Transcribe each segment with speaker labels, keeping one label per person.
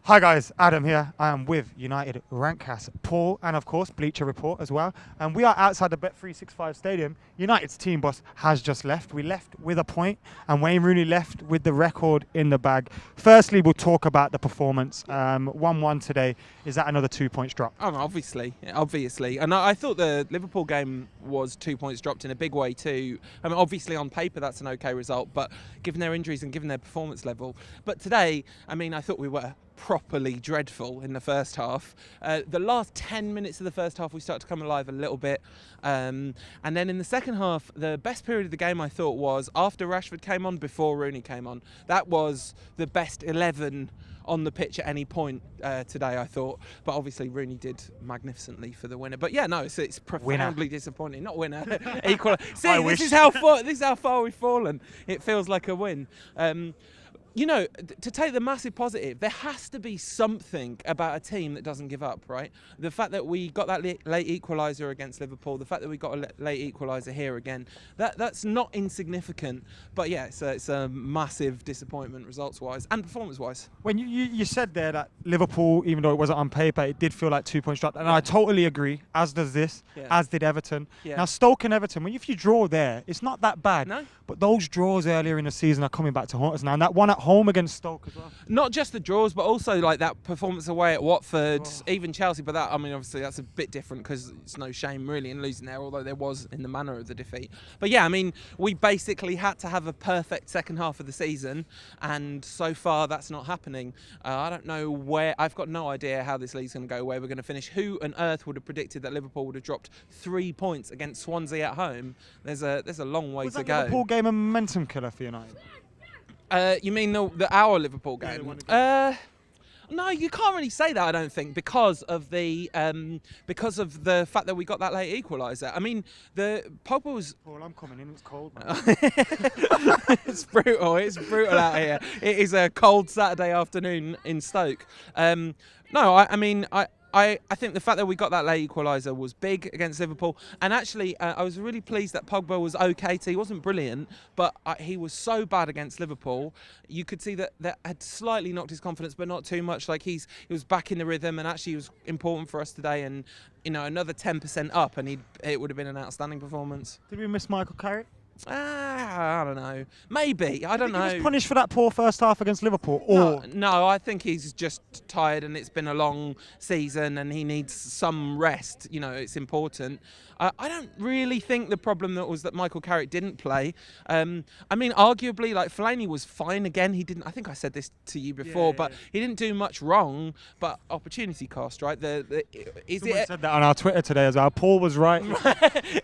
Speaker 1: Hi guys, Adam here. I am with United Rantcast, Paul, and of course Bleacher Report as well. And we are outside the Bet365 Stadium. United's team boss has just left. We left with a point, and Wayne Rooney left with the record in the bag. Firstly, we'll talk about the performance. 1-1 today. Is that another 2 points drop?
Speaker 2: Oh, obviously. And I thought the Liverpool game was 2 points dropped in a big way too. I mean, obviously on paper that's an okay result, but given their injuries and given their performance level. But today, I mean, I thought we were properly dreadful in the first half. The last 10 minutes of the first half we started to come alive a little bit, and then in the second half the best period of the game I thought was after Rashford came on, before Rooney came on. That was the best 11 on the pitch at any point today, I thought. But obviously Rooney did magnificently for the winner. But yeah, no, it's profoundly disappointing. Not winner, equal. See, this is how far we've fallen. It feels like a win. You know, to take the massive positive, there has to be something about a team that doesn't give up, right? The fact that we got that late equaliser against Liverpool, the fact that we got a late equaliser here again, that's not insignificant. But yeah, it's a massive disappointment results-wise and performance-wise.
Speaker 1: When you said there that Liverpool, even though it wasn't on paper, it did feel like 2 points dropped. And I totally agree, as does this, as did Everton. Yeah. Now, Stoke and Everton, if you draw there, it's not that bad.
Speaker 2: No.
Speaker 1: But those draws earlier in the season are coming back to haunt us now. And that one at home against Stoke as well.
Speaker 2: Not just the draws, but also like that performance away at Watford, even Chelsea. But that, I mean, obviously that's a bit different because it's no shame really in losing there, although there was in the manner of the defeat. But yeah, I mean, we basically had to have a perfect second half of the season, and so far that's not happening. I don't know where. I've got no idea how this league's going to go, where we're going to finish. Who on earth would have predicted that Liverpool would have dropped 3 points against Swansea at home? There's a long way to go.
Speaker 1: Liverpool game a momentum killer for United?
Speaker 2: You mean our Liverpool game? No, you can't really say that, I don't think, because of the fact that we got that late equaliser. I mean, the Pogba was.
Speaker 1: Paul, I'm coming in. It's cold, man.
Speaker 2: It's brutal. It's brutal out here. It is a cold Saturday afternoon in Stoke. I think the fact that we got that late equaliser was big against Liverpool. And actually, I was really pleased that Pogba was okay. He wasn't brilliant, but he was so bad against Liverpool. You could see that had slightly knocked his confidence, but not too much. Like he was back in the rhythm, and actually was important for us today. And you know, another 10% up, and it would have been an outstanding performance.
Speaker 1: Did we miss Michael Carrick?
Speaker 2: I don't know. Maybe. I don't know.
Speaker 1: He was punished for that poor first half against Liverpool? Or
Speaker 2: No, I think he's just tired and it's been a long season and he needs some rest. You know, it's important. I don't really think the problem was that Michael Carrick didn't play. I mean, arguably, like Fellaini was fine again. He didn't. I think I said this to you before, but he didn't do much wrong. But opportunity cost, right?
Speaker 1: Someone said that on our Twitter today as well. Paul was right.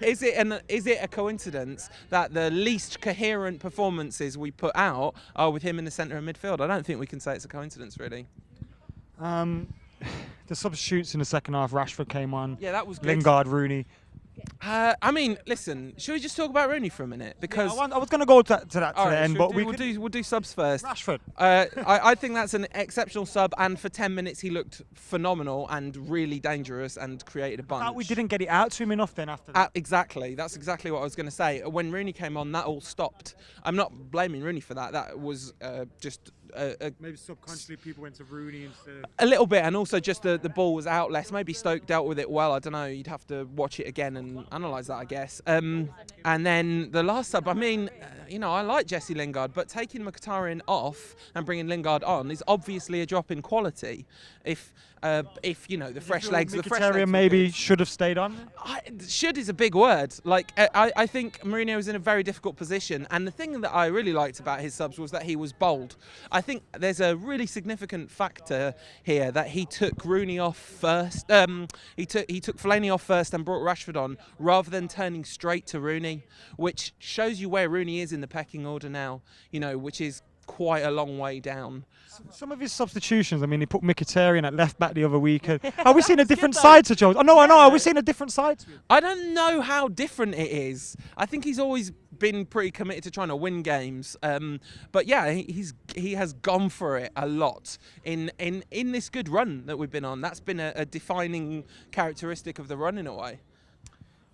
Speaker 2: Is it a coincidence that the least coherent performances we put out are with him in the centre of midfield? I don't think we can say it's a coincidence, really.
Speaker 1: The substitutes in the second half. Rashford came on.
Speaker 2: Yeah, that was good.
Speaker 1: Lingard, Rooney.
Speaker 2: I mean, listen. Should we just talk about Rooney for a minute? Because
Speaker 1: I was going to go to that to the end, but
Speaker 2: we'll do subs first.
Speaker 1: Rashford.
Speaker 2: I think that's an exceptional sub, and for 10 minutes he looked phenomenal and really dangerous and created a bunch.
Speaker 1: We didn't get it out to him enough then after that.
Speaker 2: Exactly. That's exactly what I was going to say. When Rooney came on, that all stopped. I'm not blaming Rooney for that. That was just.
Speaker 1: Maybe subconsciously people went to Rooney instead.
Speaker 2: A little bit, and also just the ball was out less. Maybe Stoke dealt with it well. I don't know. You'd have to watch it again and analyse that, I guess. And then the last sub. I mean, I like Jesse Lingard, but taking Mkhitaryan off and bringing Lingard on is obviously a drop in quality. If the fresh legs,
Speaker 1: maybe should have stayed on.
Speaker 2: Should is a big word. Like I think Mourinho was in a very difficult position, and the thing that I really liked about his subs was that he was bold. I think there's a really significant factor here that he took Rooney off first. He took Fellaini off first and brought Rashford on rather than turning straight to Rooney, which shows you where Rooney is in the pecking order now. Which is quite a long way down.
Speaker 1: Some of his substitutions, I mean, he put Mkhitaryan at left back the other week. Are we seeing a different side to Jones? I know. Are we seeing a different side to him?
Speaker 2: I don't know how different it is. I think he's always been pretty committed to trying to win games. But yeah, he has gone for it a lot in this good run that we've been on. That's been a defining characteristic of the run in a way.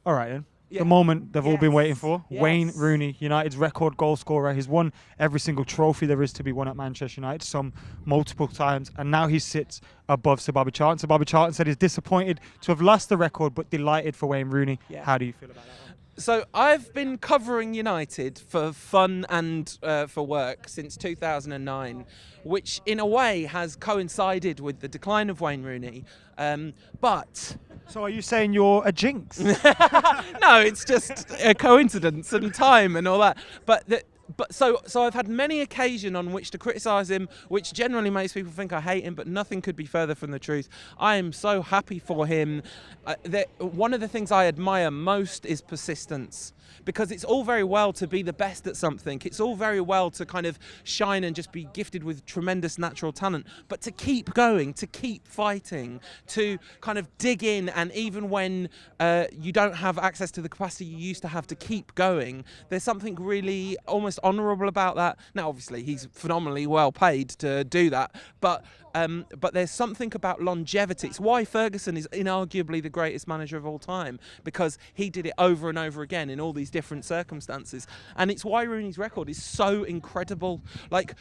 Speaker 1: All right, then.
Speaker 2: Yeah.
Speaker 1: The moment they've all been waiting for.
Speaker 2: Yes.
Speaker 1: Wayne Rooney, United's record goal scorer. He's won every single trophy there is to be won at Manchester United, some multiple times, and now he sits above Sir Bobby Charlton. Sir Bobby Charlton said he's disappointed to have lost the record, but delighted for Wayne Rooney.
Speaker 2: Yeah.
Speaker 1: How do you feel about that one?
Speaker 2: So I've been covering United for fun and for work since 2009, which in a way has coincided with the decline of Wayne Rooney. But
Speaker 1: So are you saying you're a jinx?
Speaker 2: no, it's just a coincidence and time and all that. So I've had many occasions on which to criticise him, which generally makes people think I hate him, but nothing could be further from the truth. I am so happy for him. One of the things I admire most is persistence, because it's all very well to be the best at something. It's all very well to kind of shine and just be gifted with tremendous natural talent, but to keep going, to keep fighting, to kind of dig in, and even when you don't have access to the capacity you used to have, to keep going. There's something really almost honourable about that. Now, obviously, he's phenomenally well paid to do that, but there's something about longevity. It's why Ferguson is inarguably the greatest manager of all time, because he did it over and over again in all these different circumstances. And it's why Rooney's record is so incredible. Like,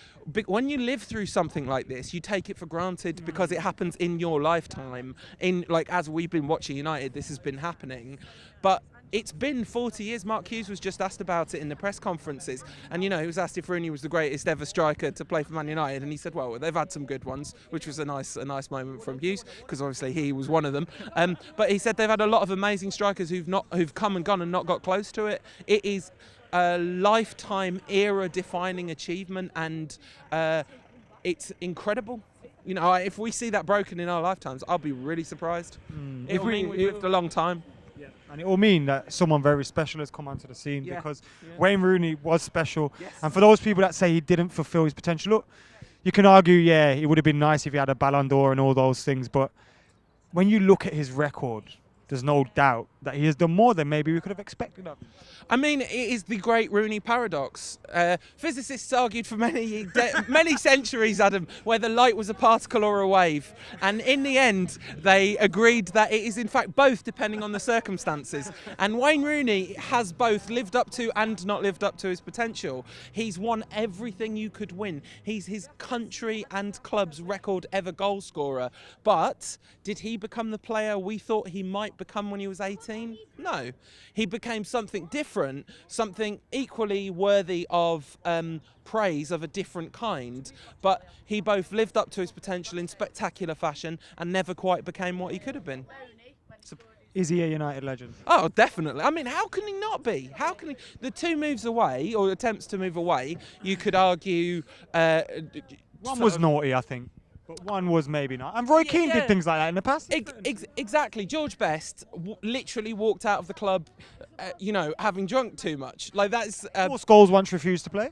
Speaker 2: when you live through something like this, you take it for granted because it happens in your lifetime. As we've been watching United, this has been happening. But it's been 40 years. Mark Hughes was just asked about it in the press conferences, and he was asked if Rooney was the greatest ever striker to play for Man United, and he said, well, they've had some good ones, which was a nice moment from Hughes, because obviously he was one of them. But he said they've had a lot of amazing strikers who've come and gone and not got close to it. It is a lifetime era-defining achievement, and it's incredible. If we see that broken in our lifetimes, I'll be really surprised. We've lived a long time.
Speaker 1: Yeah. And it will mean that someone very special has come onto the scene, because Wayne Rooney was special.
Speaker 2: Yes.
Speaker 1: And for those people that say he didn't fulfill his potential, look, you can argue, it would have been nice if he had a Ballon d'Or and all those things. But when you look at his record, there's no doubt that he has done more than maybe we could have expected of him.
Speaker 2: I mean, it is the great Rooney paradox. Physicists argued for many centuries, Adam, whether light was a particle or a wave. And in the end, they agreed that it is in fact both, depending on the circumstances. And Wayne Rooney has both lived up to and not lived up to his potential. He's won everything you could win. He's his country and club's record ever goal scorer. But did he become the player we thought he might become when he was 18? No. He became something different, something equally worthy of praise of a different kind, but he both lived up to his potential in spectacular fashion and never quite became what he could have been.
Speaker 1: Is he a United legend?
Speaker 2: Oh, definitely. I mean, how can he not be? How can he? The 2 moves away, or attempts to move away, you could argue...
Speaker 1: one was naughty, I think. But one was maybe not. And Roy Keane did things like that in the past.
Speaker 2: Exactly. George Best literally walked out of the club, having drunk too much. Like, that's...
Speaker 1: 4 Scholes once refused to play.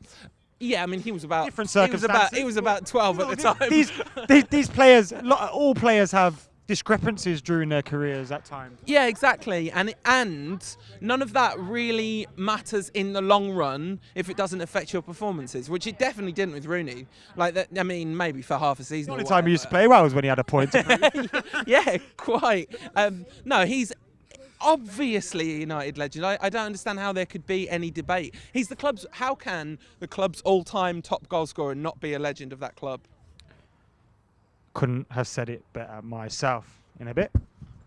Speaker 2: Yeah, I mean, he was about...
Speaker 1: Different circumstances.
Speaker 2: He was about 12 at the time.
Speaker 1: These players, all players have discrepancies during their careers at times.
Speaker 2: Yeah, exactly. And none of that really matters in the long run if it doesn't affect your performances, which it definitely didn't with Rooney. Like that, I mean, maybe for half a season.
Speaker 1: The only time he used to play well was when he had a point.
Speaker 2: Yeah, quite. No, he's obviously a United legend. I don't understand how there could be any debate. He's the club's... How can the club's all-time top goal scorer not be a legend of that club?
Speaker 1: Couldn't have said it better myself. In a bit.